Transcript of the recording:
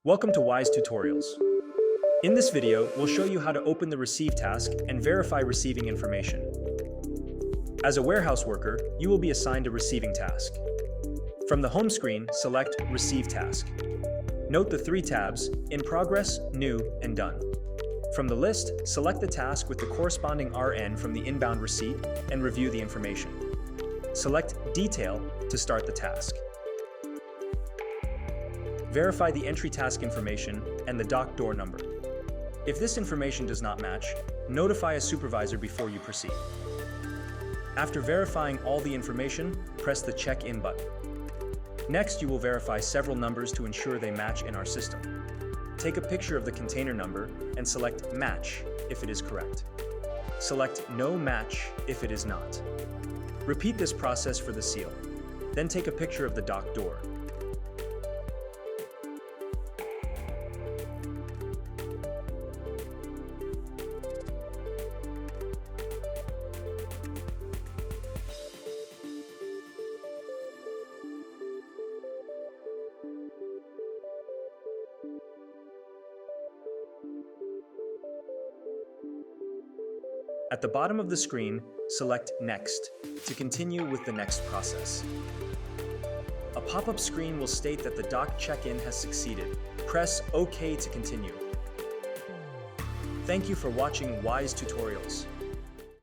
Welcome to WISE Tutorials. In this video, we'll show you how to open the Receive task and verify receiving information. As a warehouse worker, you will be assigned a receiving task. From the home screen, select Receive Task. Note the three tabs, In Progress, New, and Done. From the list, select the task with the corresponding RN from the inbound receipt and review the information. Select Detail to start the task. Verify the entry task information and the dock door number. If this information does not match, notify a supervisor before you proceed. After verifying all the information, press the Check-in button. Next, you will verify several numbers to ensure they match in our system. Take a picture of the container number and select Match if it is correct. Select No Match if it is not. Repeat this process for the seal. Then take a picture of the dock door. At the bottom of the screen, select Next to continue with the next process. A pop-up screen will state that the dock check-in has succeeded. Press OK to continue. Thank you for watching WISE Tutorials.